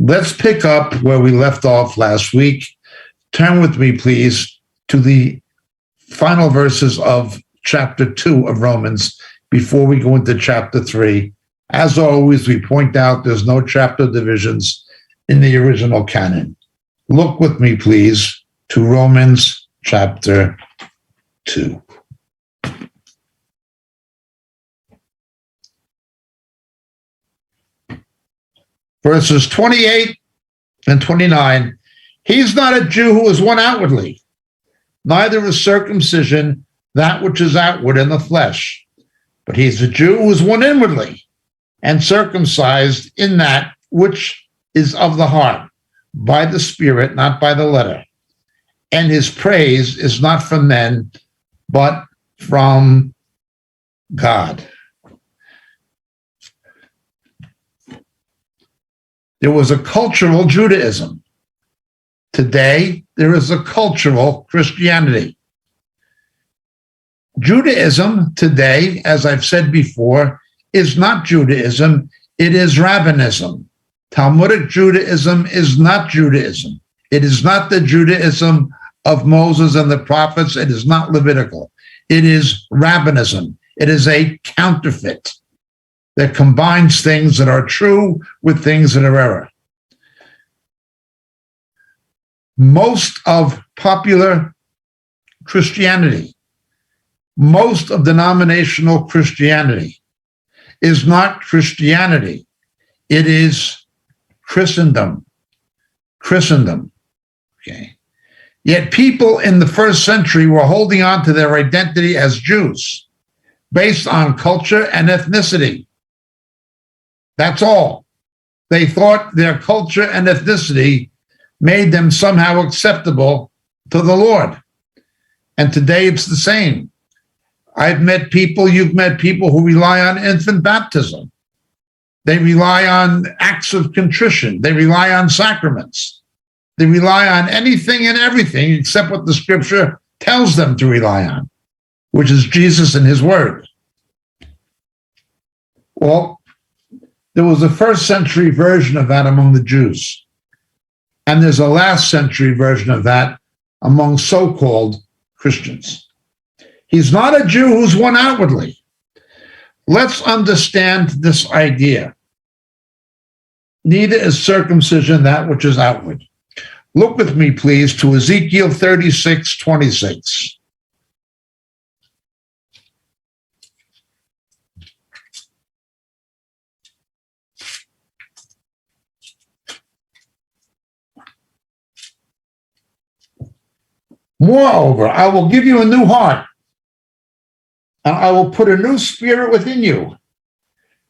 Let's pick up where we left off last week. Turn with me, please, to the final verses of chapter 2 of Romans before we go into chapter 3. As always, we point out there's no chapter divisions in the original canon. Look with me, please, to Romans chapter 2. Verses 28 and 29, he's not a Jew who is one outwardly, neither is circumcision that which is outward in the flesh, but he's a Jew who is one inwardly, and circumcised in that which is of the heart, by the Spirit, not by the letter. And his praise is not from men, but from God. There was a cultural Judaism. Today, there is a cultural Christianity. Judaism today, as I've said before, is not Judaism, it is Rabbinism. Talmudic Judaism is not Judaism. It is not the Judaism of Moses and the prophets. It is not Levitical. It is Rabbinism. It is a counterfeit that combines things that are true with things that are error. Most of popular Christianity, most of denominational Christianity is not Christianity. It is Christendom. Christendom. Okay. Yet people in the first century were holding on to their identity as Jews based on culture and ethnicity. That's all. They thought their culture and ethnicity made them somehow acceptable to the Lord. And today it's the same. I've met people, you've met people who rely on infant baptism. They rely on acts of contrition. They rely on sacraments. They rely on anything and everything except what the scripture tells them to rely on, which is Jesus and his word. Well, there was a first century version of that among the Jews. And there's a last century version of that among so-called Christians. He's not a Jew who's one outwardly. Let's understand this idea. Neither is circumcision that which is outward. Look with me, please, to Ezekiel 36:26. Moreover, I will give you a new heart, and I will put a new spirit within you,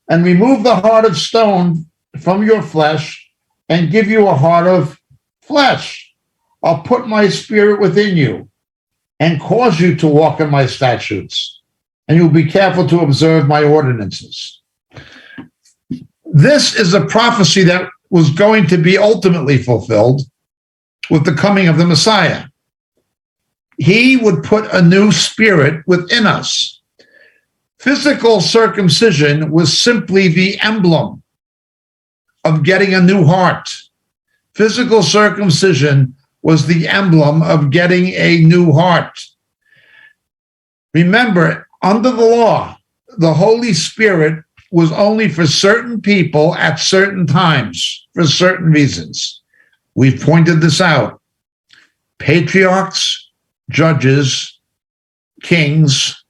and remove the heart of stone from your flesh, and give you a heart of flesh. I'll put my spirit within you, and cause you to walk in my statutes, and you'll be careful to observe my ordinances. This is a prophecy that was going to be ultimately fulfilled with the coming of the Messiah. He would put a new spirit within us. Physical circumcision was simply the emblem of getting a new heart. Physical circumcision was the emblem of getting a new heart. Remember, under the law, the Holy Spirit was only for certain people at certain times, for certain reasons. We've pointed this out. Patriarchs, judges, kings,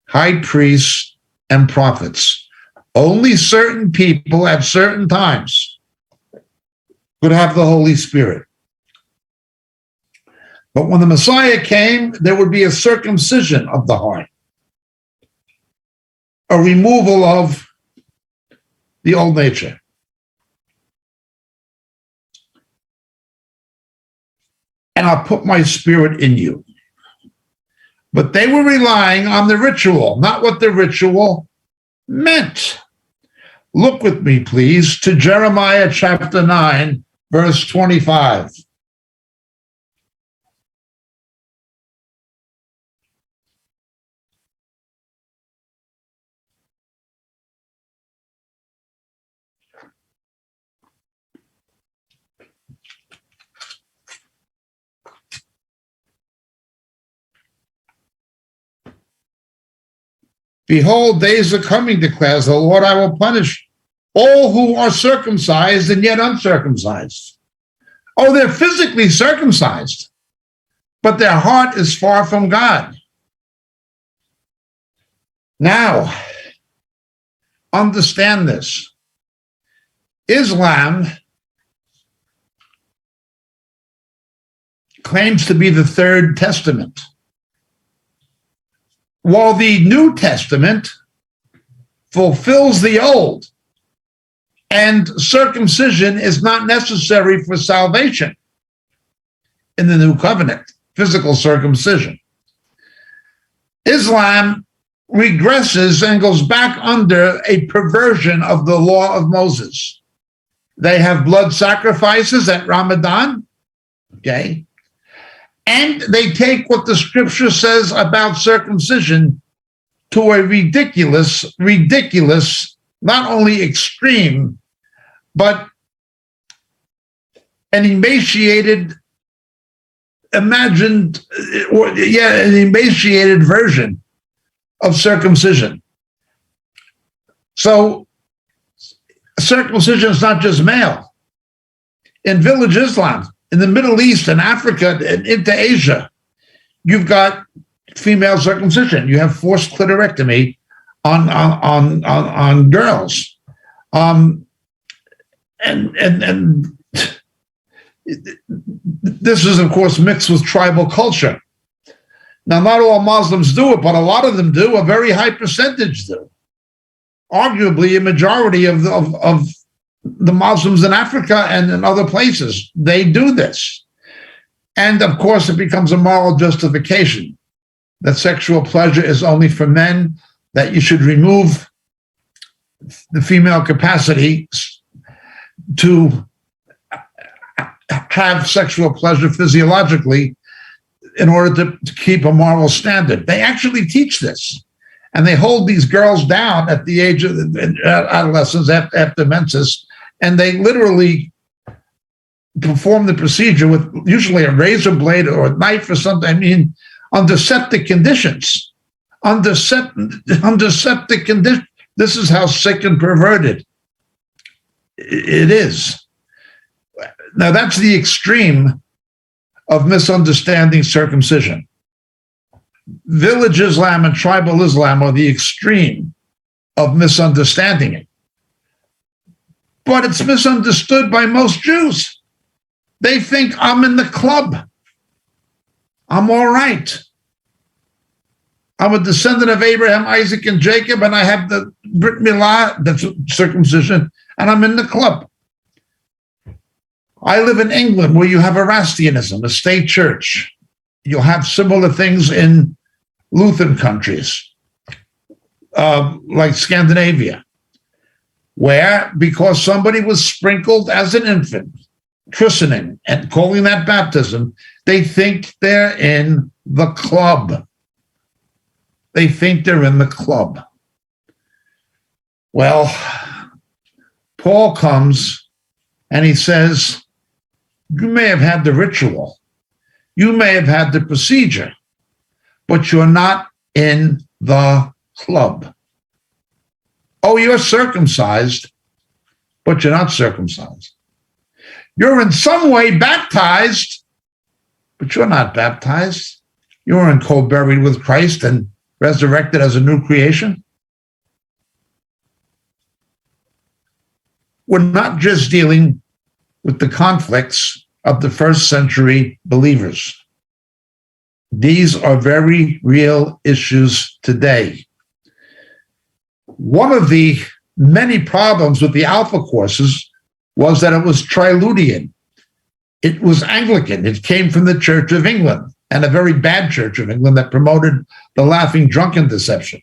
high priests, and prophets. Only certain people at certain times could have the Holy Spirit. But when the Messiah came, there would be a circumcision of the heart, a removal of the old nature. And I'll put my spirit in you. But they were relying on the ritual, not what the ritual meant. Look with me, please, to Jeremiah chapter 9, verse 25. Behold, days are coming, declares the Lord, I will punish all who are circumcised and yet uncircumcised. Oh, they're physically circumcised, but their heart is far from God. Now, understand this. Islam claims to be the Third Testament, while the New Testament fulfills the Old, and circumcision is not necessary for salvation in the New Covenant, physical circumcision. Islam regresses and goes back under a perversion of the law of Moses. They have blood sacrifices at Ramadan, okay? And they take what the scripture says about circumcision to a ridiculous, not only extreme, but an emaciated version of circumcision. So circumcision is not just male. In village Islam, in the Middle East and Africa and into Asia, you've got female circumcision. You have forced clitorectomy on girls. And this is, of course, mixed with tribal culture. Now, not all Muslims do it, but a lot of them do. A very high percentage do. Arguably, a majority of the Muslims in Africa and in other places, they do this. And, of course, it becomes a moral justification that sexual pleasure is only for men, that you should remove the female capacity to have sexual pleasure physiologically in order to keep a moral standard. They actually teach this, and they hold these girls down at the age of adolescence after menses, and they literally perform the procedure with usually a razor blade or a knife or something. I mean, under septic conditions. Under septic conditions. This is how sick and perverted it is. Now, that's the extreme of misunderstanding circumcision. Village Islam and tribal Islam are the extreme of misunderstanding it. But it's misunderstood by most Jews. They think I'm in the club. I'm all right. I'm a descendant of Abraham, Isaac, and Jacob, and I have the Brit Milah, that's circumcision, and I'm in the club. I live in England, where you have Erastianism, a state church. You'll have similar things in Lutheran countries, like Scandinavia, where, because somebody was sprinkled as an infant, christening and calling that baptism, they think they're in the club. They think they're in the club. Well, Paul comes and he says, you may have had the ritual, you may have had the procedure, but you're not in the club. Oh, you're circumcised, but you're not circumcised. You're in some way baptized, but you're not baptized. You're in co-buried with Christ and resurrected as a new creation. We're not just dealing with the conflicts of the first century believers. These are very real issues today. One of the many problems with the Alpha courses was that it was Triludian. It was Anglican. It came from the Church of England, and a very bad Church of England that promoted the laughing drunken deception,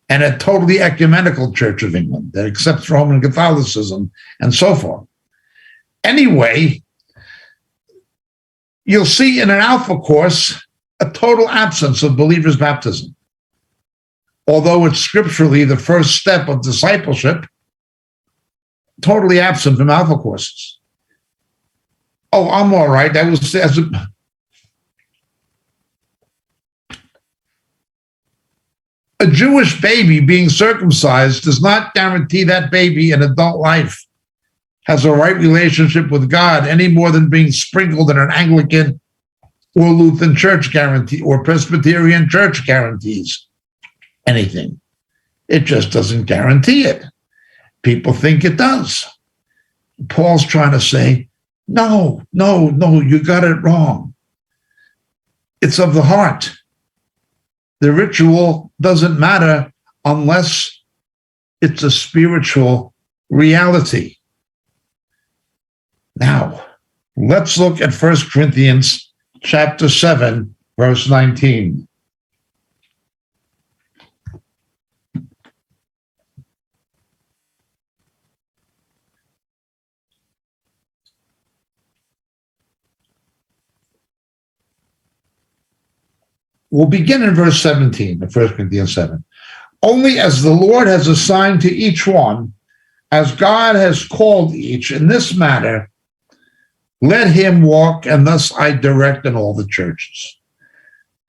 and a totally ecumenical Church of England that accepts Roman Catholicism and so forth. Anyway, you'll see in an Alpha course a total absence of believers' baptism. Although it's scripturally the first step of discipleship, totally absent from Alpha courses. Oh, I'm all right. That was A Jewish baby being circumcised does not guarantee that baby in adult life has a right relationship with God any more than being sprinkled in an Anglican or Lutheran church guarantee or Presbyterian church guarantees anything. It just doesn't guarantee it. People think it does. Paul's trying to say, no, you got it wrong. It's of the heart. The ritual doesn't matter unless it's a spiritual reality. Now, let's look at 1 Corinthians chapter 7, verse 19. We'll begin in verse 17 of 1 Corinthians 7. Only as the Lord has assigned to each one, as God has called each in this matter, let him walk, and thus I direct in all the churches.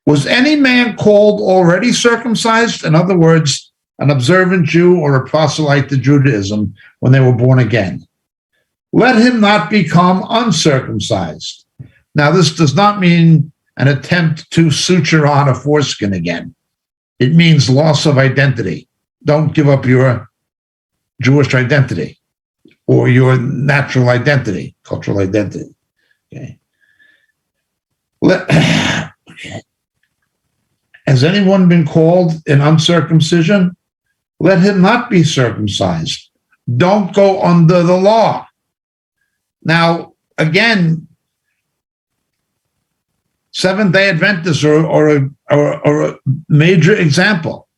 Was any man called already circumcised? In other words, an observant Jew or a proselyte to Judaism when they were born again. Let him not become uncircumcised. Now, this does not mean an attempt to suture on a foreskin again. It means loss of identity. Don't give up your Jewish identity or your natural identity, cultural identity. Okay. Has anyone been called in uncircumcision? Let him not be circumcised. Don't go under the law. Now, again, Seventh-day Adventists are a major example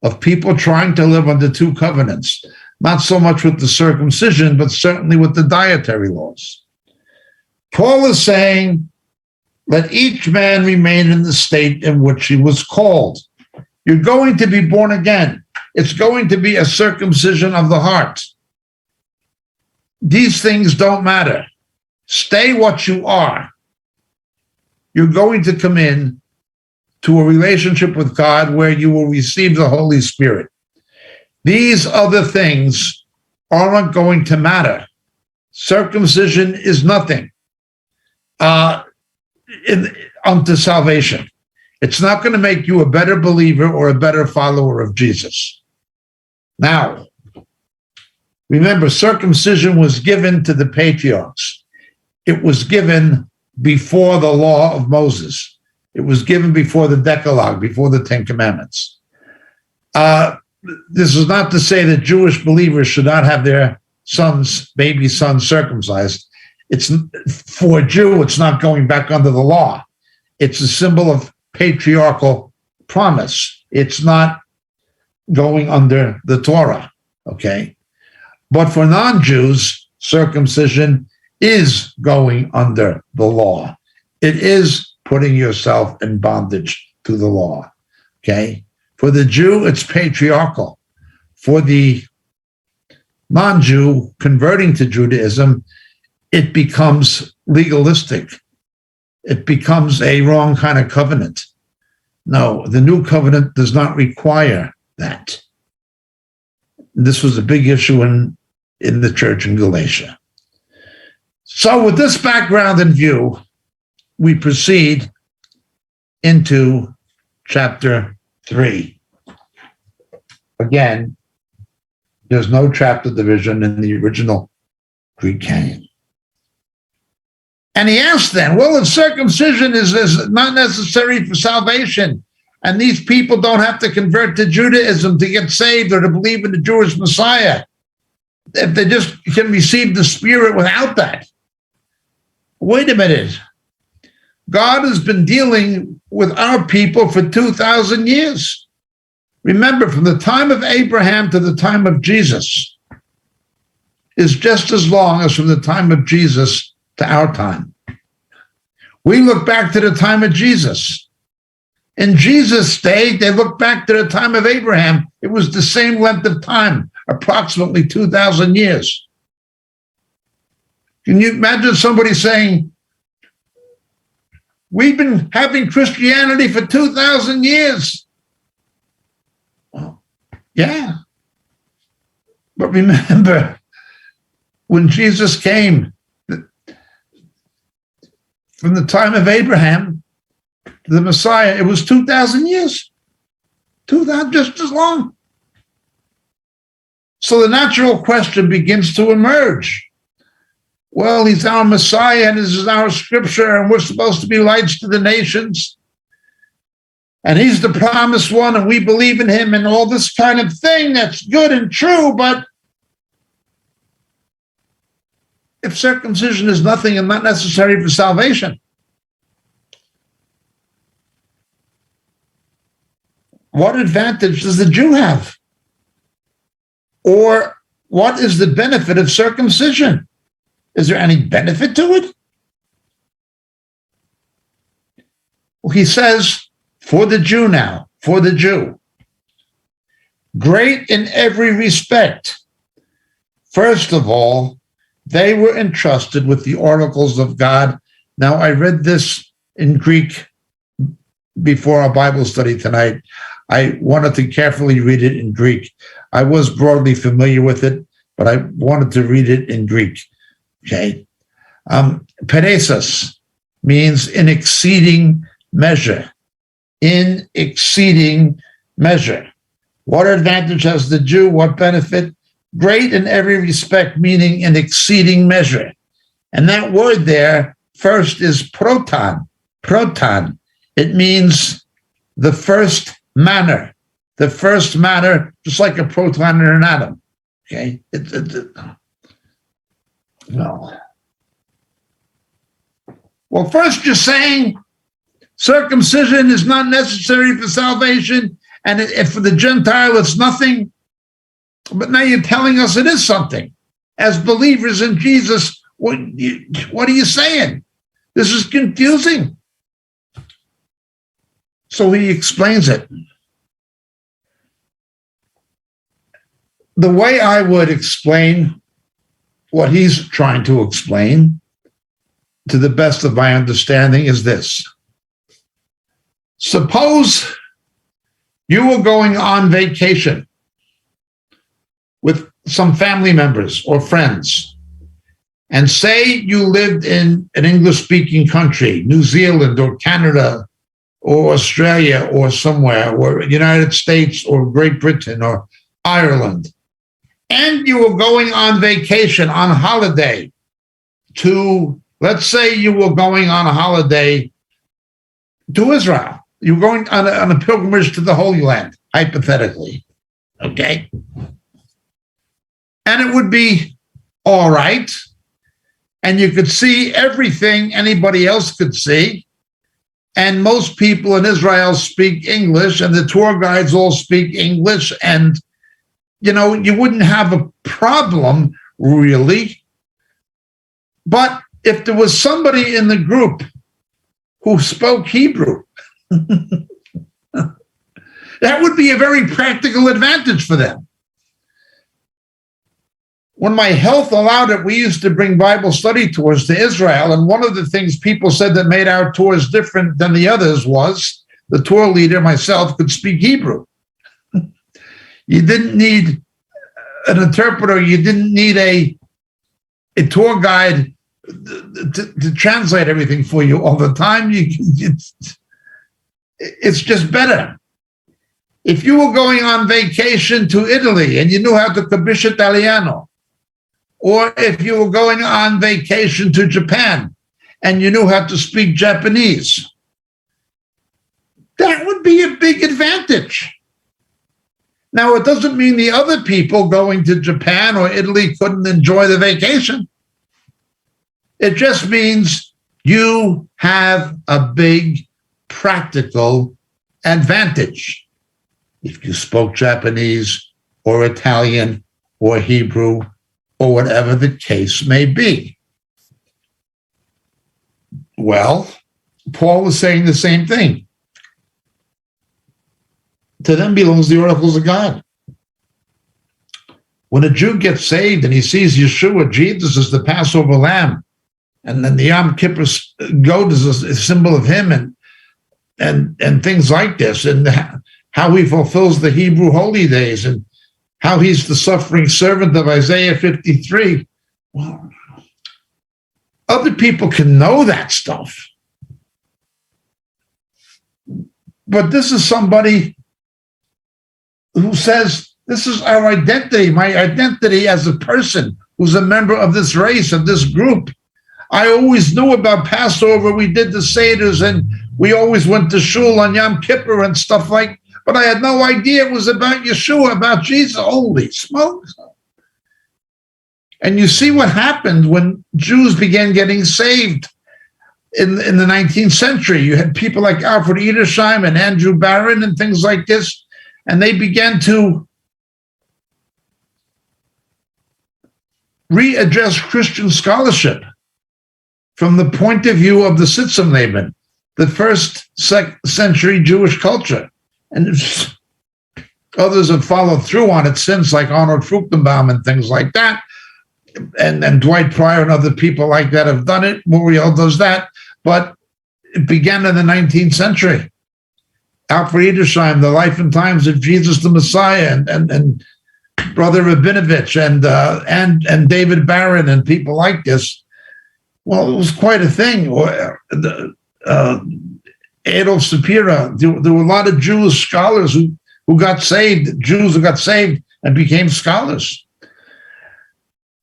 of people trying to live under two covenants, not so much with the circumcision, but certainly with the dietary laws. Paul is saying, let each man remain in the state in which he was called. You're going to be born again. It's going to be a circumcision of the heart. These things don't matter. Stay what you are. You're going to come in to a relationship with God where you will receive the Holy Spirit. These other things aren't going to matter. Circumcision is nothing unto salvation. It's not going to make you a better believer or a better follower of Jesus. Now, remember, circumcision was given to the patriarchs. It was given before the law of Moses. It was given before the Decalogue, before the Ten Commandments. This is not to say that Jewish believers should not have their baby sons circumcised. It's for a Jew, it's not going back under the law. It's a symbol of patriarchal promise. It's not going under the Torah, okay? But for non-Jews, circumcision is going under the law. It is putting yourself in bondage to the law, okay? For the Jew, it's patriarchal. For the non-Jew converting to Judaism, it becomes legalistic. It becomes a wrong kind of covenant. No, the new covenant does not require that. This was a big issue in the church in Galatia. So with this background in view, we proceed into chapter 3. Again, there's no chapter division in the original Greek canon. And he asked then, well, if circumcision is not necessary for salvation, and these people don't have to convert to Judaism to get saved or to believe in the Jewish Messiah, if they just can receive the Spirit without that. Wait a minute. God has been dealing with our people for 2,000 years. Remember, from the time of Abraham to the time of Jesus is just as long as from the time of Jesus to our time. We look back to the time of Jesus. In Jesus' day, they look back to the time of Abraham. It was the same length of time, approximately 2,000 years. Can you imagine somebody saying, we've been having Christianity for 2,000 years. Yeah. But remember, when Jesus came, from the time of Abraham to the Messiah, it was 2,000 years. 2,000, just as long. So the natural question begins to emerge. Well, he's our Messiah, and this is our scripture, and we're supposed to be lights to the nations. And he's the promised one, and we believe in him, and all this kind of thing that's good and true. But if circumcision is nothing and not necessary for salvation, what advantage does the Jew have? Or what is the benefit of circumcision? Is there any benefit to it? Well, he says, for the Jew now, for the Jew, great in every respect. First of all, they were entrusted with the oracles of God. Now, I read this in Greek before our Bible study tonight. I wanted to carefully read it in Greek. I was broadly familiar with it, but I wanted to read it in Greek. Okay. Peresis means in exceeding measure. In exceeding measure. What advantage has the Jew? What benefit? Great in every respect, meaning in exceeding measure. And that word there, first, is proton. Proton. It means the first manner. The first manner, just like a proton in an atom. Okay? No. Well, first you're saying circumcision is not necessary for salvation, and if for the Gentile it's nothing. But now you're telling us it is something. As believers in Jesus, what are you saying? This is confusing. So he explains it. The way I would explain what he's trying to explain, to the best of my understanding, is this. Suppose you were going on vacation with some family members or friends, and say you lived in an English-speaking country, New Zealand or Canada or Australia or somewhere, or United States or Great Britain or Ireland, and you were going on vacation, on holiday to, let's say you were going on a holiday to Israel. You were going on a pilgrimage to the Holy Land, hypothetically, okay? And it would be all right, and you could see everything anybody else could see, and most people in Israel speak English, and the tour guides all speak English, and you wouldn't have a problem, really. But if there was somebody in the group who spoke Hebrew, that would be a very practical advantage for them. When my health allowed it, we used to bring Bible study tours to Israel, and one of the things people said that made our tours different than the others was the tour leader, myself, could speak Hebrew. You didn't need an interpreter. You didn't need a tour guide to translate everything for you all the time. It's just better. If you were going on vacation to Italy and you knew how to capisce Italiano, or if you were going on vacation to Japan and you knew how to speak Japanese, that would be a big advantage. Now, it doesn't mean the other people going to Japan or Italy couldn't enjoy the vacation. It just means you have a big practical advantage. If you spoke Japanese or Italian or Hebrew or whatever the case may be. Well, Paul was saying the same thing. To them belongs the oracles of God. When a Jew gets saved and he sees Yeshua, Jesus is the Passover lamb, and then the Yom Kippur goat is a symbol of him, and things like this, and how he fulfills the Hebrew holy days, and how he's the suffering servant of Isaiah 53. Well, other people can know that stuff. But this is somebody who says, this is our identity, my identity as a person who's a member of this race, of this group. I always knew about Passover. We did the Seders and we always went to shul on Yom Kippur and stuff like, but I had no idea it was about Yeshua, about Jesus. Holy smokes. And you see what happened when Jews began getting saved in the 19th century. You had people like Alfred Edersheim and Andrew Barron and things like this, and they began to readdress Christian scholarship from the point of view of the Sitzumleben, the first century Jewish culture. And others have followed through on it since, like Arnold Fruchtenbaum and things like that. And Dwight Pryor and other people like that have done it. Muriel does that. But it began in the 19th century. Alfred Edersheim, The Life and Times of Jesus the Messiah, and Brother Rabinovich, and David Barron, and people like this. Well, it was quite a thing. Adolf Sapira, there were a lot of Jewish scholars who got saved, Jews who got saved and became scholars.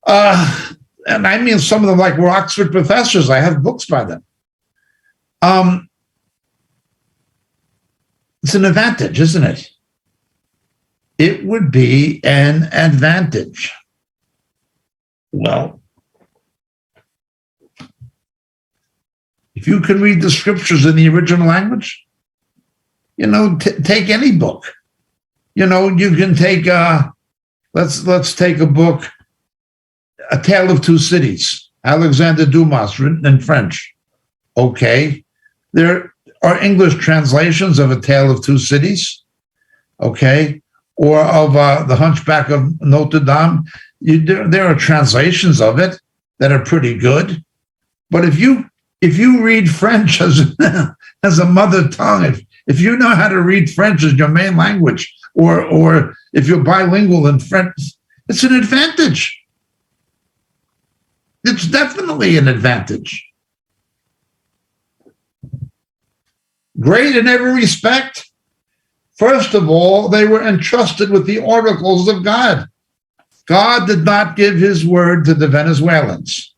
And I mean, some of them like were Oxford professors. I have books by them. It's an advantage, isn't it? It would be an advantage. Well, if you can read the scriptures in the original language, take any book. You can take, let's take a book, A Tale of Two Cities, Alexander Dumas, written in French. Okay. There are English translations of A Tale of Two Cities. Okay. Or of The Hunchback of Notre Dame. There are translations of it that are pretty good. But if you read French as a mother tongue, if you know how to read French as your main language, or if you're bilingual in French, it's an advantage. It's definitely an advantage. Great in every respect. First of all, they were entrusted with the oracles of God. God did not give his word to the Venezuelans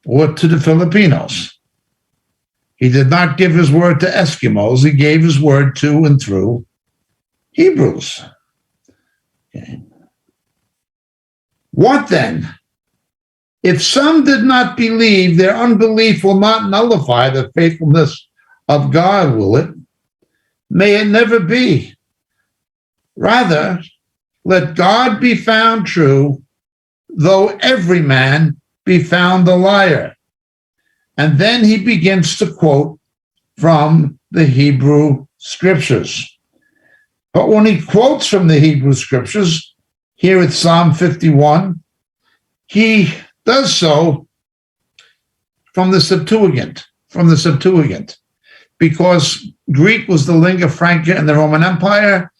or to the Filipinos. He did not give his word to Eskimos. He gave his word to and through Hebrews. Okay. What then? If some did not believe, their unbelief will not nullify the faithfulness of God, will it? May it never be. Rather, let God be found true, though every man be found a liar. And then he begins to quote from the Hebrew scriptures. But when he quotes from the Hebrew scriptures, here at Psalm 51, he does so from the Septuagint, because Greek was the lingua franca in the Roman Empire,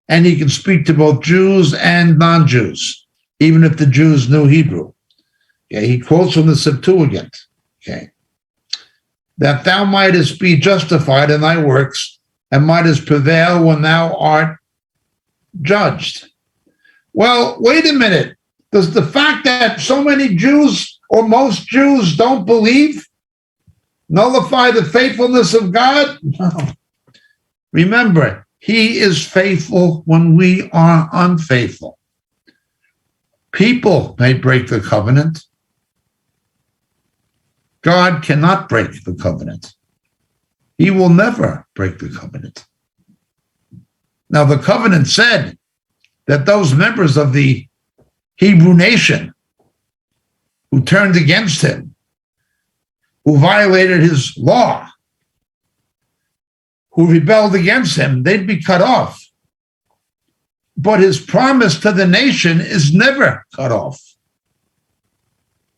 and he can speak to both Jews and non-Jews, even if the Jews knew Hebrew. Okay, he quotes from the Septuagint. Okay, that thou mightest be justified in thy works, and mightest prevail when thou art judged. Well, wait a minute. Does the fact that so many Jews or most Jews don't believe nullify the faithfulness of God? No. Remember, he is faithful when we are unfaithful. People may break the covenant. God cannot break the covenant. He will never break the covenant. Now, the covenant said that those members of the Hebrew nation who turned against him, who violated his law, who rebelled against him, they'd be cut off. But his promise to the nation is never cut off.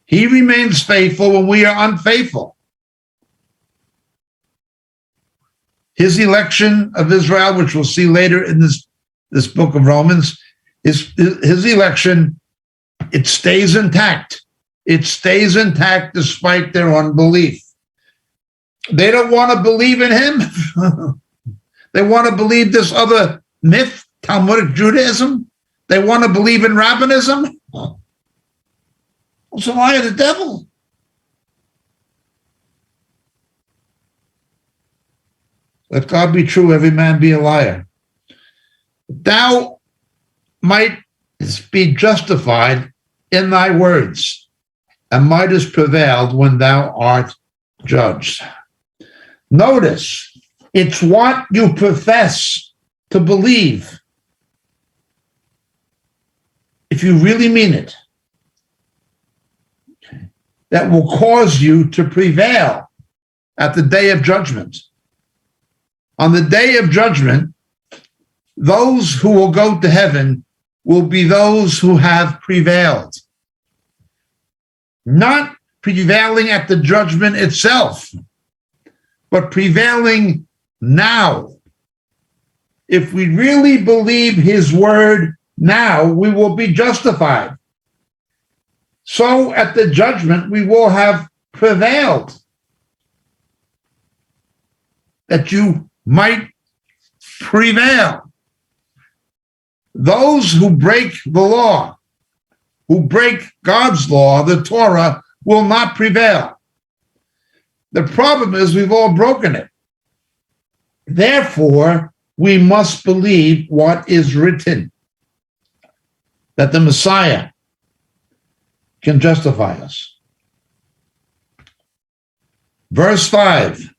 He remains faithful when we are unfaithful. His election of Israel, which we'll see later in this book of Romans, his election, it stays intact. It stays intact despite their unbelief. They don't want to believe in him. They want to believe this other myth, Talmudic Judaism. They want to believe in rabbinism. It's a lie of the devil. Let God be true, every man be a liar. Thou might be justified in thy words, and mightest prevailed when thou art judged. Notice, it's what you profess to believe, if you really mean it, that will cause you to prevail at the day of judgment. On the day of judgment, those who will go to heaven will be those who have prevailed. Not prevailing at the judgment itself, but prevailing now. If we really believe his word now, we will be justified. So at the judgment, we will have prevailed. That you might prevail. Those who break the law, who break God's law, the Torah, will not prevail. The problem is we've all broken it. Therefore, we must believe what is written, that the Messiah can justify us. Verse 5.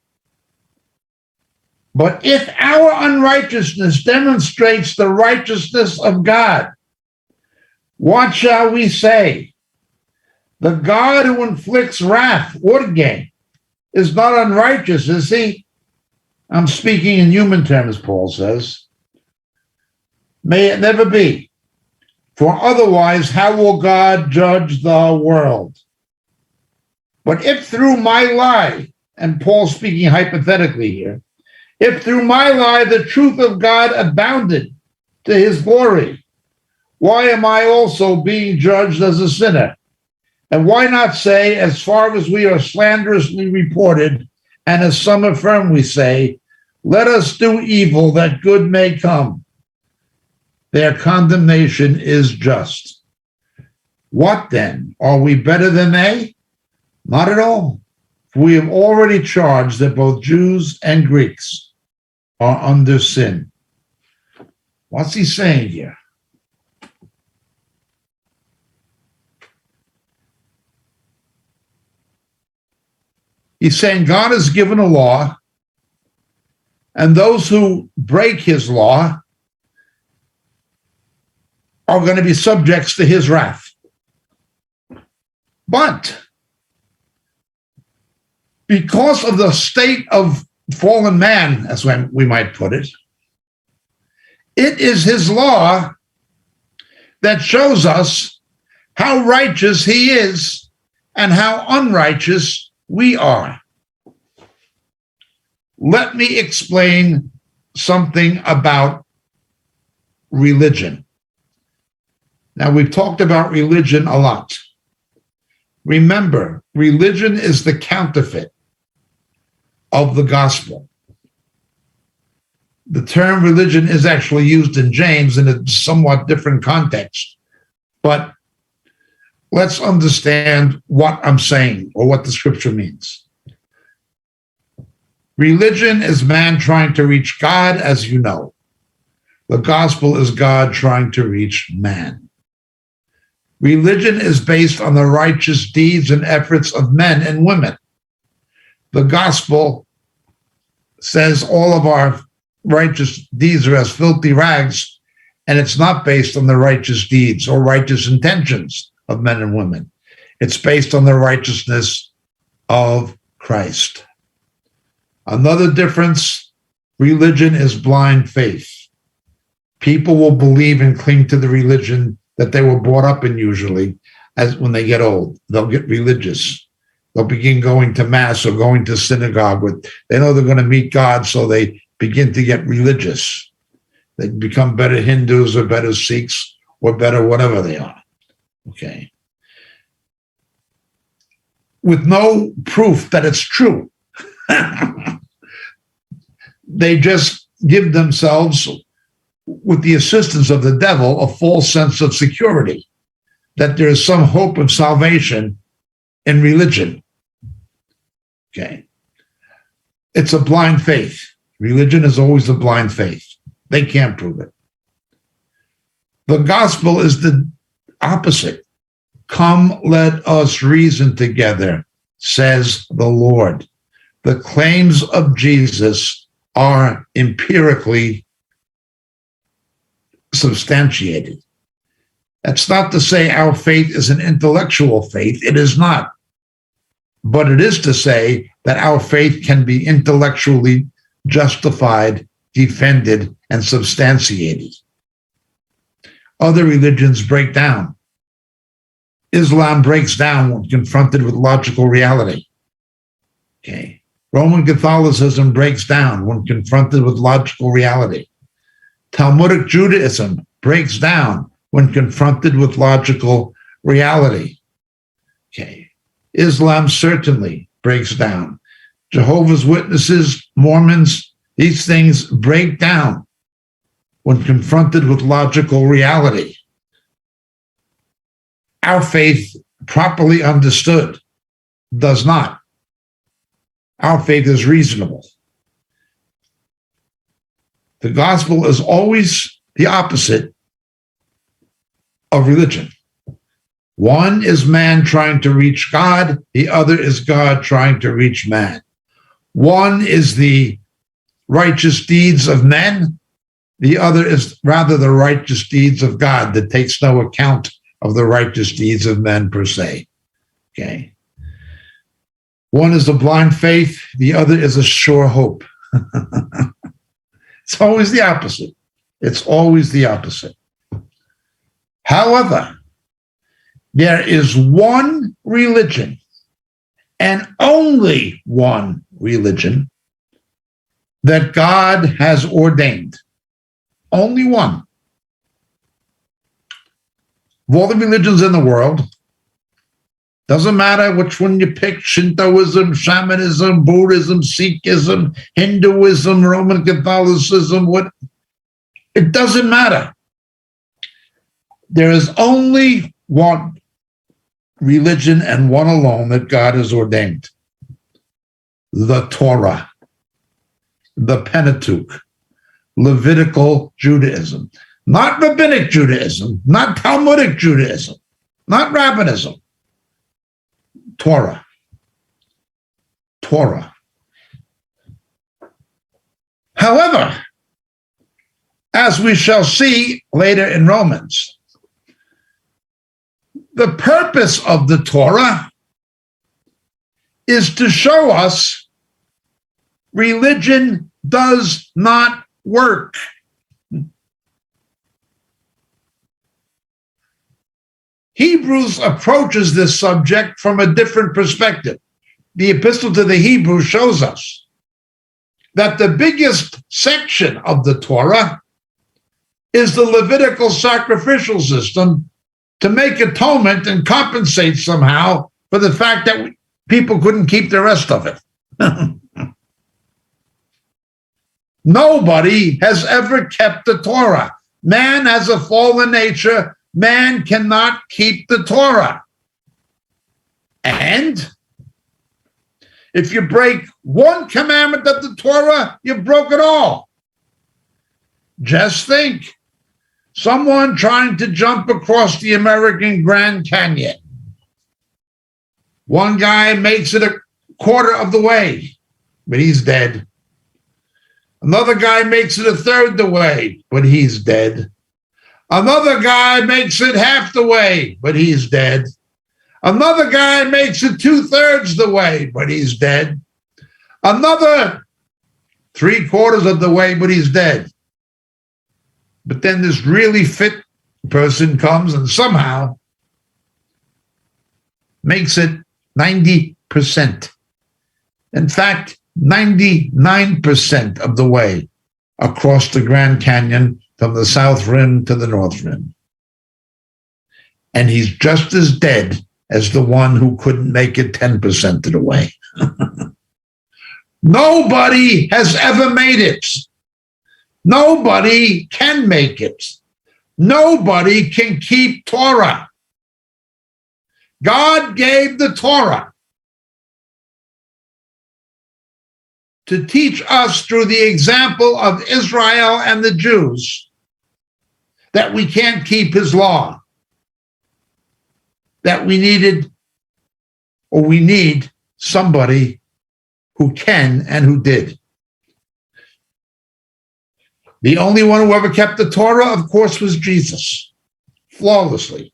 But if our unrighteousness demonstrates the righteousness of God, what shall we say? The God who inflicts wrath, what gain, is not unrighteous, is he? I'm speaking in human terms, Paul says. May it never be. For otherwise, how will God judge the world? But if through my lie, and Paul's speaking hypothetically here, if through my lie the truth of God abounded to his glory, why am I also being judged as a sinner? And why not say, as far as we are slanderously reported, and as some affirm we say, let us do evil that good may come. Their condemnation is just. What then? Are we better than they? Not at all. For we have already charged that both Jews and Greeks are under sin. What's he saying here? He's saying God has given a law, and those who break his law are going to be subjects to his wrath. But because of the state of fallen man, as we might put it, it is his law that shows us how righteous he is and how unrighteous we are. Let me explain something about religion. Now, we've talked about religion a lot. Remember, religion is the counterfeit of the gospel. The term religion is actually used in James in a somewhat different context. But let's understand what I'm saying or what the scripture means. Religion is man trying to reach God, as you know. The gospel is God trying to reach man. Religion is based on the righteous deeds and efforts of men and women. The gospel says all of our righteous deeds are as filthy rags, and it's not based on the righteous deeds or righteous intentions of men and women. It's based on the righteousness of Christ. Another difference, religion is blind faith. People will believe and cling to the religion that they were brought up in usually as when they get old. They'll get religious. They'll begin going to mass or going to synagogue. They know they're going to meet God, so they begin to get religious. They become better Hindus or better Sikhs or better, whatever they are. Okay. With no proof that it's true. They just give themselves, with the assistance of the devil, a false sense of security, that there is some hope of salvation in religion. Okay. It's a blind faith. Religion is always a blind faith. They can't prove it. The gospel is the opposite. Come, let us reason together, says the Lord. The claims of Jesus are empirically substantiated. That's not to say our faith is an intellectual faith. It is not. But it is to say that our faith can be intellectually justified, defended, and substantiated. Other religions break down. Islam breaks down when confronted with logical reality. Okay. Roman Catholicism breaks down when confronted with logical reality. Talmudic Judaism breaks down when confronted with logical reality. Okay. Islam certainly breaks down. Jehovah's Witnesses, Mormons, these things break down when confronted with logical reality. Our faith, properly understood, does not. Our faith is reasonable. The gospel is always the opposite of religion. One is man trying to reach God, the other is God trying to reach man. One is the righteous deeds of men, the other is rather the righteous deeds of God that takes no account of the righteous deeds of men per se. Okay. One is a blind faith, the other is a sure hope. It's always the opposite. It's always the opposite. However, there is one religion, and only one religion, that God has ordained. Only one. Of all the religions in the world, doesn't matter which one you pick, Shintoism, Shamanism, Buddhism, Sikhism, Hinduism, Roman Catholicism, it doesn't matter. There is only one religion and one alone that God has ordained. The Torah, the Pentateuch, Levitical Judaism, not Rabbinic Judaism, not Talmudic Judaism, not Rabbinism. Torah. Torah. However, as we shall see later in Romans, the purpose of the Torah is to show us religion does not work. Hebrews approaches this subject from a different perspective. The Epistle to the Hebrews shows us that the biggest section of the Torah is the Levitical sacrificial system to make atonement and compensate somehow for the fact that people couldn't keep the rest of it. Nobody has ever kept the Torah. Man has a fallen nature. Man cannot keep the Torah. And if you break one commandment of the Torah, you broke it all. Just think, someone trying to jump across the American Grand Canyon. One guy makes it a quarter of the way, but he's dead. Another guy makes it a third the way, but he's dead. Another guy makes it half the way, but he's dead. Another guy makes it 2/3 the way, but he's dead. Another 3/4 of the way, but he's dead. But then this really fit person comes and somehow makes it 90%. In fact, 99% of the way across the Grand Canyon from the South Rim to the North Rim. And he's just as dead as the one who couldn't make it 10% of the way. Nobody has ever made it. Nobody can make it. Nobody can keep Torah. God gave the Torah to teach us through the example of Israel and the Jews that we can't keep his law, that we needed, or we need somebody who can and who did. The only one who ever kept the Torah, of course, was Jesus, flawlessly.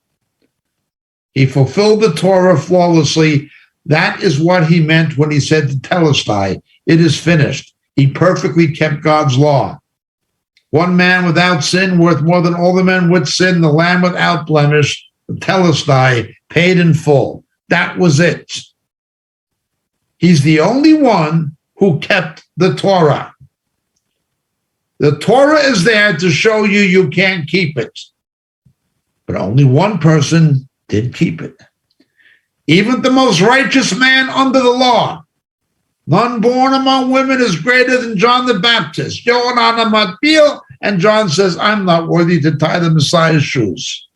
He fulfilled the Torah flawlessly. That is what he meant when he said to Telestai, it is finished. He perfectly kept God's law. One man without sin worth more than all the men with sin, the lamb without blemish, the Telestai, paid in full. That was it. He's the only one who kept the Torah. The Torah is there to show you you can't keep it. But only one person did keep it. Even the most righteous man under the law, none born among women is greater than John the Baptist. And John says, I'm not worthy to tie the Messiah's shoes.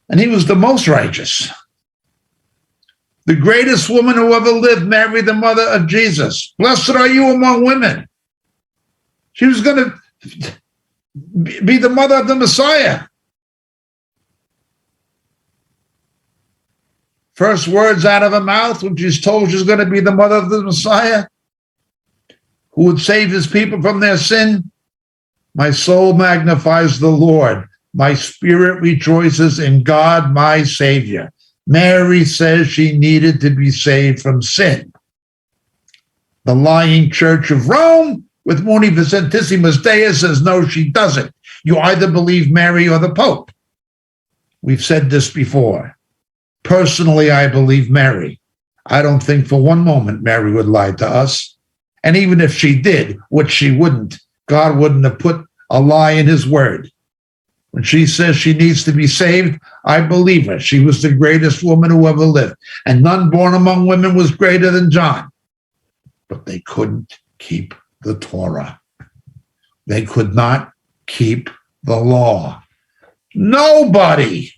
And he was the most righteous. The greatest woman who ever lived, Mary, the mother of Jesus. Blessed are you among women. She was going to be the mother of the Messiah. First words out of her mouth when she's told she's going to be the mother of the Messiah, who would save his people from their sin. My soul magnifies the Lord. My spirit rejoices in God, my Savior. Mary says she needed to be saved from sin. The lying Church of Rome, with Muni Vicentissimus Deus, says, no, she doesn't. You either believe Mary or the Pope. We've said this before. Personally, I believe Mary. I don't think for one moment Mary would lie to us. And even if she did, which she wouldn't, God wouldn't have put a lie in his word. When she says she needs to be saved, I believe her. She was the greatest woman who ever lived. And none born among women was greater than John. But they couldn't keep the Torah. They could not keep the law. Nobody.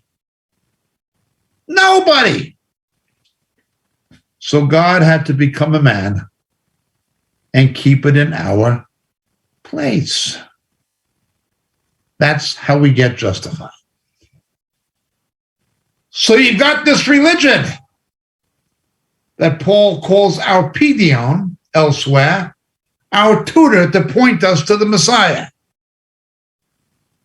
So God had to become a man and keep it in our place. That's how we get justified. So you've got this religion that Paul calls our pedion elsewhere, our tutor to point us to the Messiah.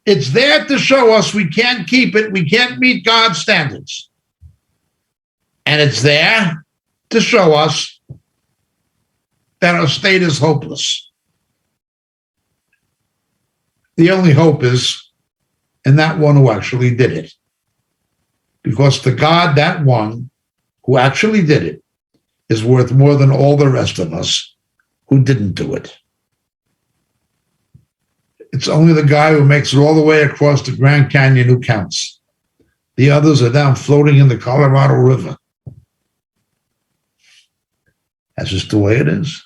It's there to show us we can't keep it, we can't meet God's standards. And it's there to show us that our state is hopeless. The only hope is in that one who actually did it. Because to God, that one who actually did it is worth more than all the rest of us who didn't do it. It's only the guy who makes it all the way across the Grand Canyon who counts. The others are down floating in the Colorado River. That's just the way it is.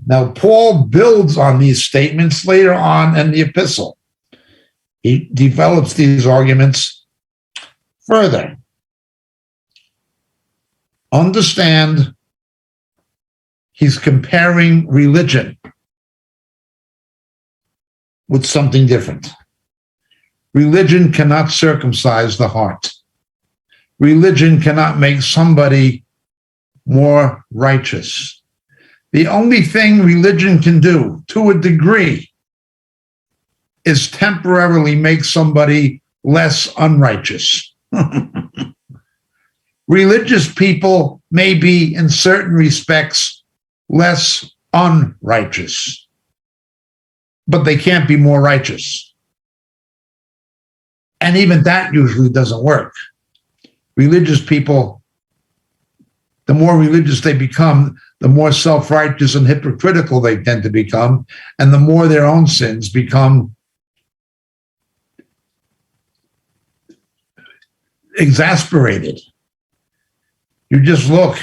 Now, Paul builds on these statements later on in the epistle. He develops these arguments further. Understand, he's comparing religion with something different. Religion cannot circumcise the heart. Religion cannot make somebody more righteous. The only thing religion can do, to a degree, is temporarily make somebody less unrighteous. Religious people may be, in certain respects, less unrighteous, but they can't be more righteous. And even that usually doesn't work. Religious people, the more religious they become, the more self-righteous and hypocritical they tend to become, and the more their own sins become exasperated. You just look,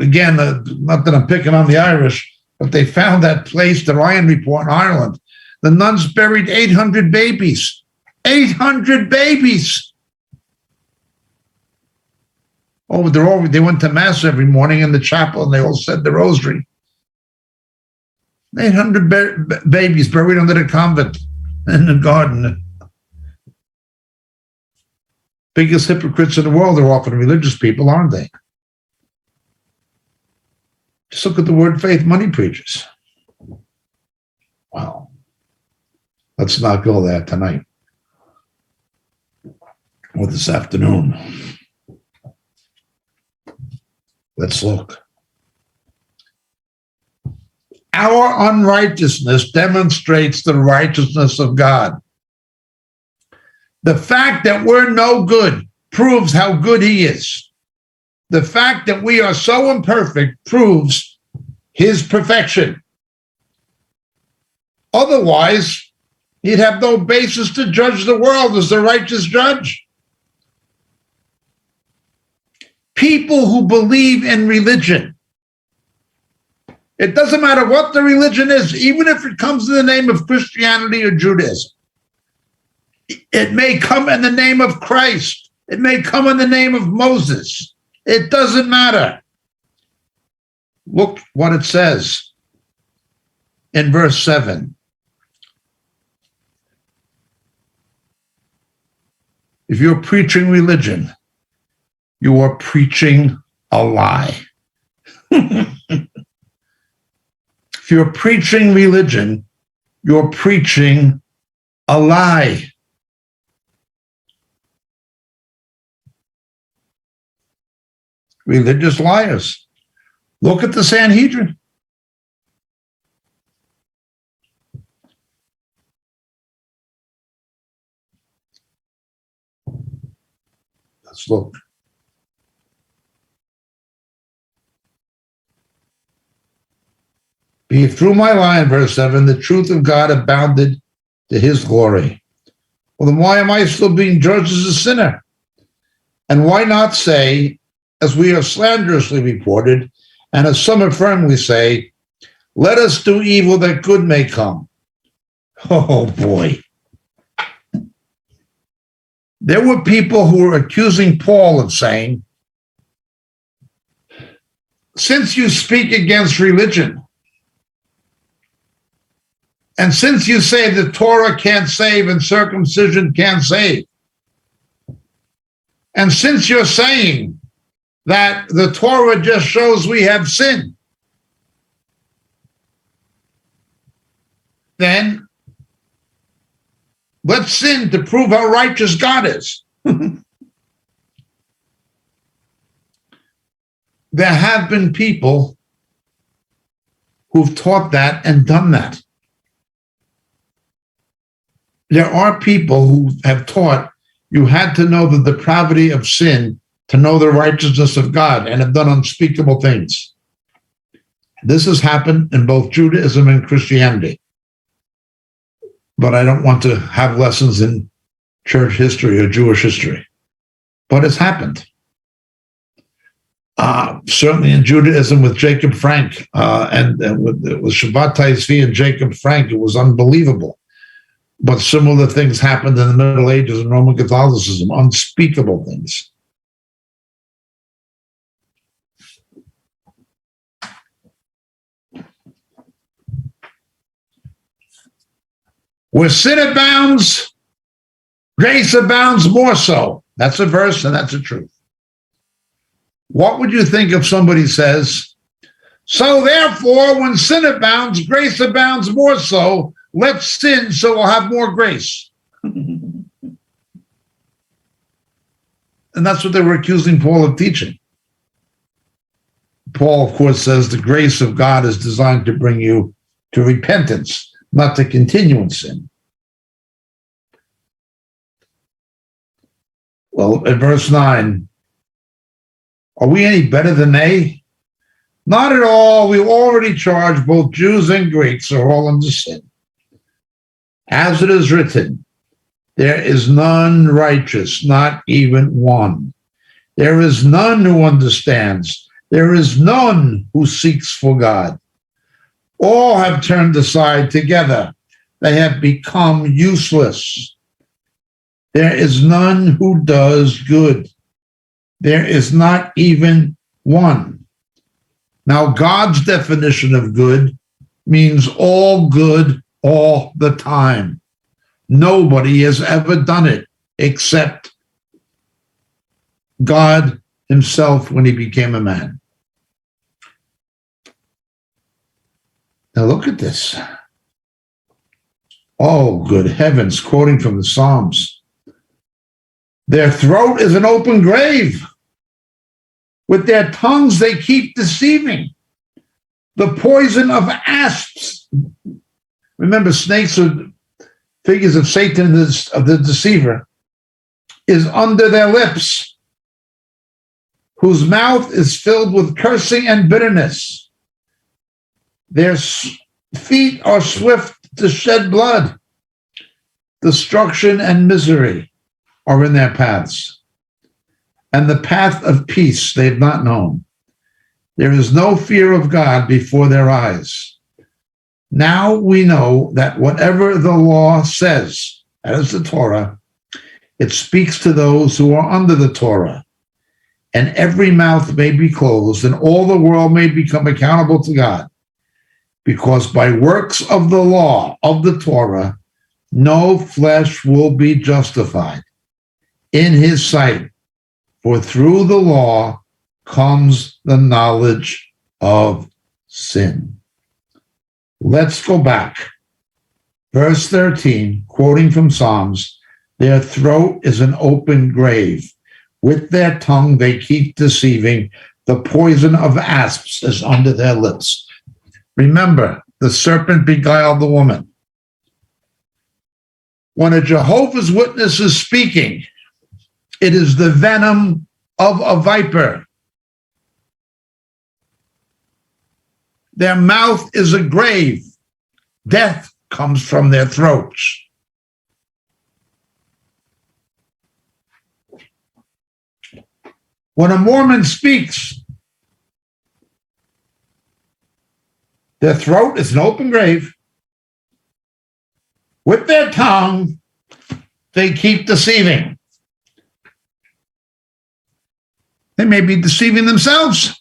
again, not that I'm picking on the Irish, but they found that place, the Ryan Report in Ireland. The nuns buried 800 babies. 800 babies. Oh, they went to mass every morning in the chapel and they all said the rosary. 800 babies buried under the convent in the garden. Biggest hypocrites in the world are often religious people, aren't they? Just look at the word faith money preachers. Wow. Let's not go there tonight or this afternoon. Let's look. Our unrighteousness demonstrates the righteousness of God. The fact that we're no good proves how good he is. The fact that we are so imperfect proves his perfection. Otherwise, he'd have no basis to judge the world as the righteous judge. People who believe in religion, it doesn't matter what the religion is, even if it comes in the name of Christianity or Judaism. It may come in the name of Christ. It may come in the name of Moses. It doesn't matter. Look what it says in verse 7. If you're preaching religion, you are preaching a lie. If you're preaching religion, you're preaching a lie. Religious liars. Look at the Sanhedrin. Let's look. Be through my line, verse 7, the truth of God abounded to his glory. Well, then why am I still being judged as a sinner? And why not say, as we are slanderously reported, and as some affirmingly say, let us do evil that good may come. Oh boy. There were people who were accusing Paul of saying, since you speak against religion, and since you say the Torah can't save and circumcision can't save, and since you're saying that the Torah just shows we have sin, then let's sin to prove how righteous God is. There have been people who've taught that and done that. There are people who have taught you had to know the depravity of sin to know the righteousness of God, and have done unspeakable things. This has happened in both Judaism and Christianity. But I don't want to have lessons in church history or Jewish history. But it's happened. Certainly in Judaism with Jacob Frank, and with Shabbat Tzvi and Jacob Frank, it was unbelievable. But similar things happened in the Middle Ages and Roman Catholicism, unspeakable things. Where sin abounds, grace abounds more so. That's a verse and that's a truth. What would you think if somebody says, so therefore, when sin abounds, grace abounds more so. Let's sin so we'll have more grace. And that's what they were accusing Paul of teaching. Paul, of course, says the grace of God is designed to bring you to repentance, not to continue in sin. Well, in verse 9, are we any better than they? Not at all. We already charge both Jews and Greeks are all under sin. As it is written, there is none righteous, not even one. There is none who understands. There is none who seeks for God. All have turned aside together. They have become useless. There is none who does good. There is not even one. Now, God's definition of good means all good all the time. Nobody has ever done it except God himself when he became a man. Now look at this. Oh, good heavens, quoting from the Psalms. Their throat is an open grave. With their tongues they keep deceiving. The poison of asps. Remember, snakes are figures of Satan, of the deceiver, is under their lips, whose mouth is filled with cursing and bitterness. Their feet are swift to shed blood. Destruction and misery are in their paths, and the path of peace they've not known. There is no fear of God before their eyes. Now we know that whatever the law says, that is the Torah, it speaks to those who are under the Torah, and every mouth may be closed, and all the world may become accountable to God, because by works of the law of the Torah, no flesh will be justified in his sight, for through the law comes the knowledge of sin. Let's go back. Verse 13, quoting from Psalms, their throat is an open grave. With their tongue they keep deceiving. The poison of asps is under their lips. Remember, the serpent beguiled the woman. When a Jehovah's Witness is speaking, it is the venom of a viper. Their mouth is a grave. Death comes from their throats. When a Mormon speaks, their throat is an open grave. With their tongue, they keep deceiving. They may be deceiving themselves.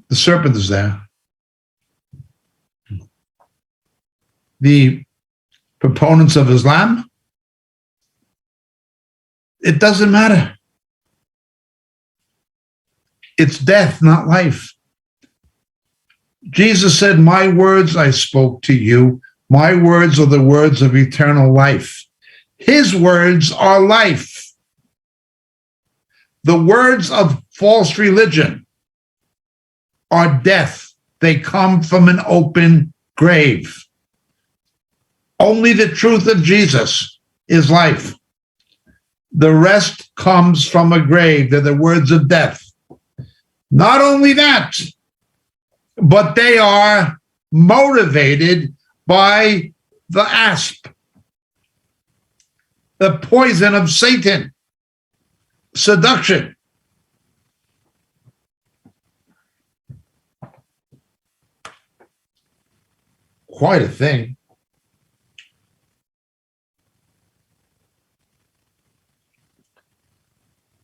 The serpent is there. The proponents of Islam, it doesn't matter. It's death, not life. Jesus said, my words I spoke to you. My words are the words of eternal life. His words are life. The words of false religion are death. They come from an open grave. Only the truth of Jesus is life. The rest comes from a grave. They're the words of death. Not only that, but they are motivated by the asp, the poison of Satan, seduction. Quite a thing.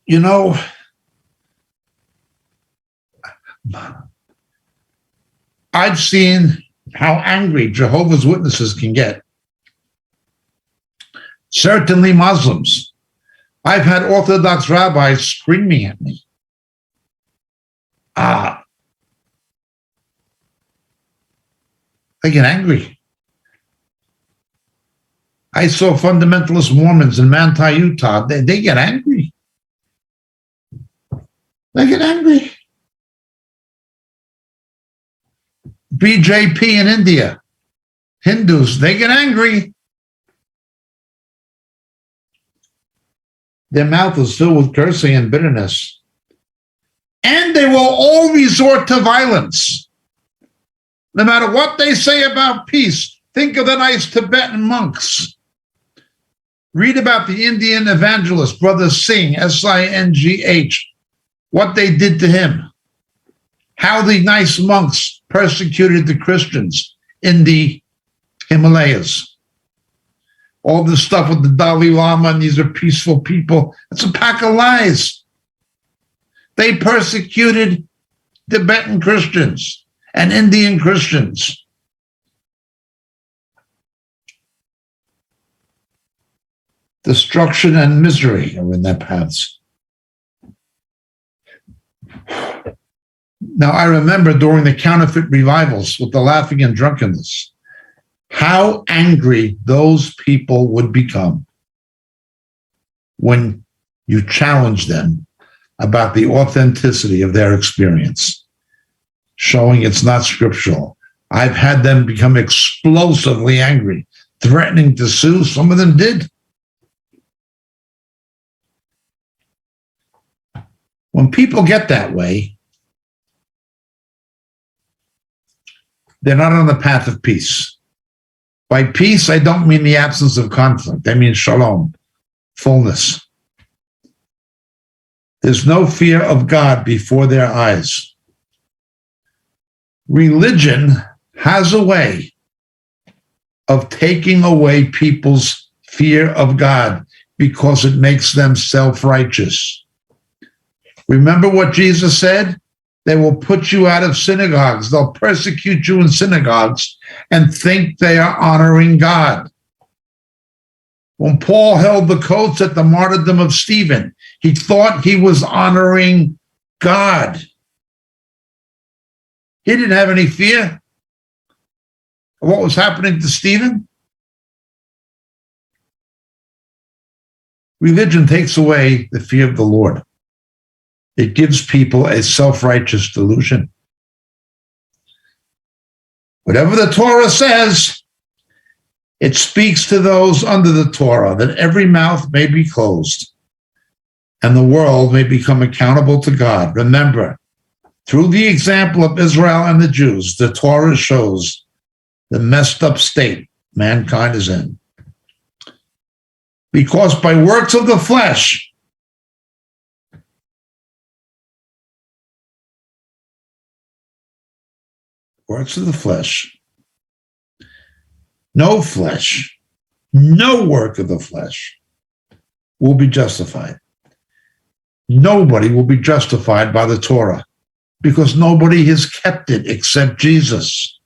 You know, I've seen how angry Jehovah's Witnesses can get. Certainly Muslims. I've had Orthodox rabbis screaming at me. They get angry. I saw fundamentalist Mormons in Manti, Utah. They get angry. They get angry. BJP in India, Hindus, they get angry. Their mouth is filled with cursing and bitterness. And they will all resort to violence. No matter what they say about peace, think of the nice Tibetan monks. Read about the Indian evangelist, Brother Singh, S-I-N-G-H, what they did to him, how the nice monks persecuted the Christians in the Himalayas. All this stuff with the Dalai Lama, and these are peaceful people. It's a pack of lies. They persecuted Tibetan Christians and Indian Christians. Destruction and misery are in their paths. Now, I remember during the counterfeit revivals with the laughing and drunkenness, how angry those people would become when you challenge them about the authenticity of their experience, showing it's not scriptural. I've had them become explosively angry, threatening to sue. Some of them did. When people get that way, they're not on the path of peace. By peace, I don't mean the absence of conflict. I mean shalom, fullness. There's no fear of God before their eyes. Religion has a way of taking away people's fear of God because it makes them self-righteous. Remember what Jesus said? They will put you out of synagogues. They'll persecute you in synagogues and think they are honoring God. When Paul held the coats at the martyrdom of Stephen, he thought he was honoring God. He didn't have any fear of what was happening to Stephen. Religion takes away the fear of the Lord. It gives people a self-righteous delusion. Whatever the Torah says, it speaks to those under the Torah, that every mouth may be closed and the world may become accountable to God. Remember, through the example of Israel and the Jews, the Torah shows the messed up state mankind is in. Because by works of the flesh, works of the flesh, no work of the flesh will be justified. Nobody will be justified by the Torah because nobody has kept it except Jesus.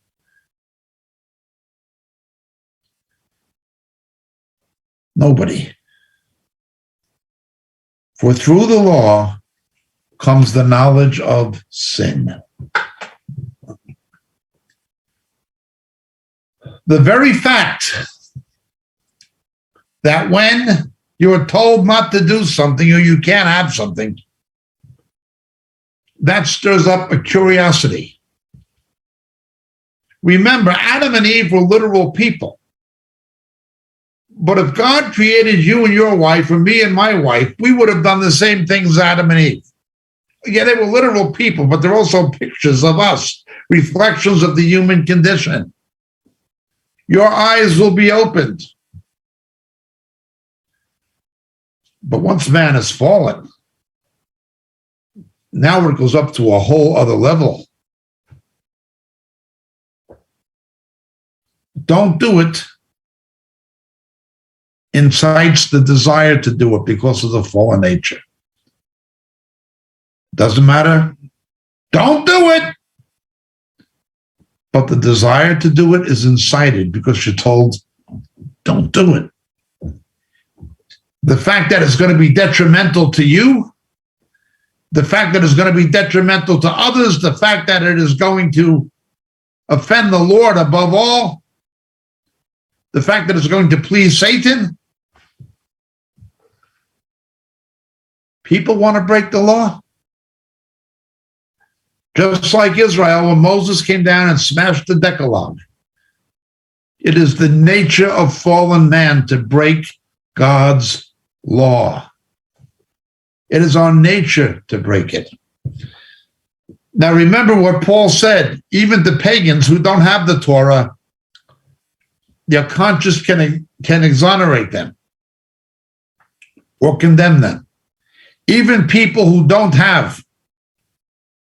Nobody. For through the law comes the knowledge of sin. The very fact that when you are told not to do something or you can't have something, that stirs up a curiosity. Remember, Adam and Eve were literal people. But if God created you and your wife, or me and my wife, we would have done the same things as Adam and Eve. Yeah, they were literal people, but they're also pictures of us, reflections of the human condition. Your eyes will be opened. But once man has fallen, now it goes up to a whole other level. Don't do it incites the desire to do it because of the fallen nature. Doesn't matter. Don't do it. But the desire to do it is incited because you're told, don't do it. The fact that it's going to be detrimental to you, the fact that it's going to be detrimental to others, the fact that it is going to offend the Lord above all, the fact that it's going to please Satan. People want to break the law. Just like Israel, when Moses came down and smashed the Decalogue. It is the nature of fallen man to break God's law. It is our nature to break it. Now remember what Paul said, even to pagans who don't have the Torah, their conscience can exonerate them or condemn them. Even people who don't have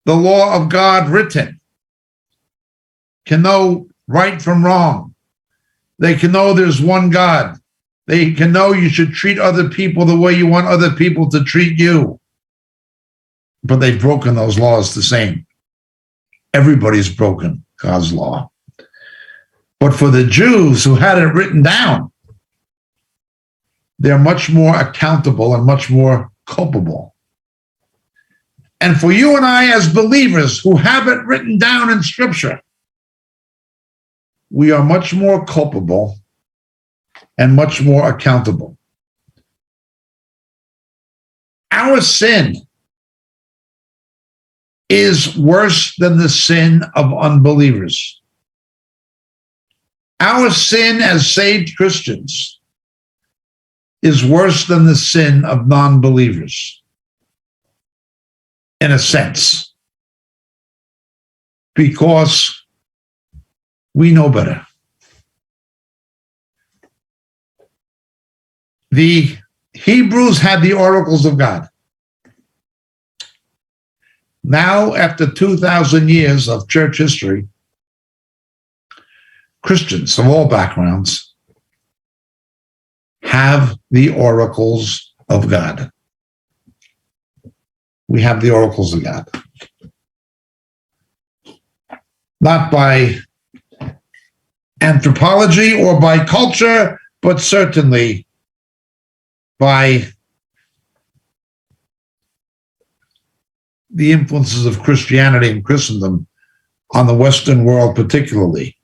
the law of God written can know right from wrong. They can know there's one God. They can know you should treat other people the way you want other people to treat you. But they've broken those laws the same. Everybody's broken God's law. But for the Jews who had it written down, they're much more accountable and much more culpable. And for you and I as believers who have it written down in Scripture, we are much more culpable and much more accountable. Our sin is worse than the sin of unbelievers. Our sin as saved Christians is worse than the sin of non-believers, in a sense, because we know better. The Hebrews had the oracles of God. Now, after 2,000 years of church history, Christians of all backgrounds have the oracles of God. We have the oracles of God. Not by anthropology or by culture, but certainly by the influences of Christianity and Christendom on the Western world particularly.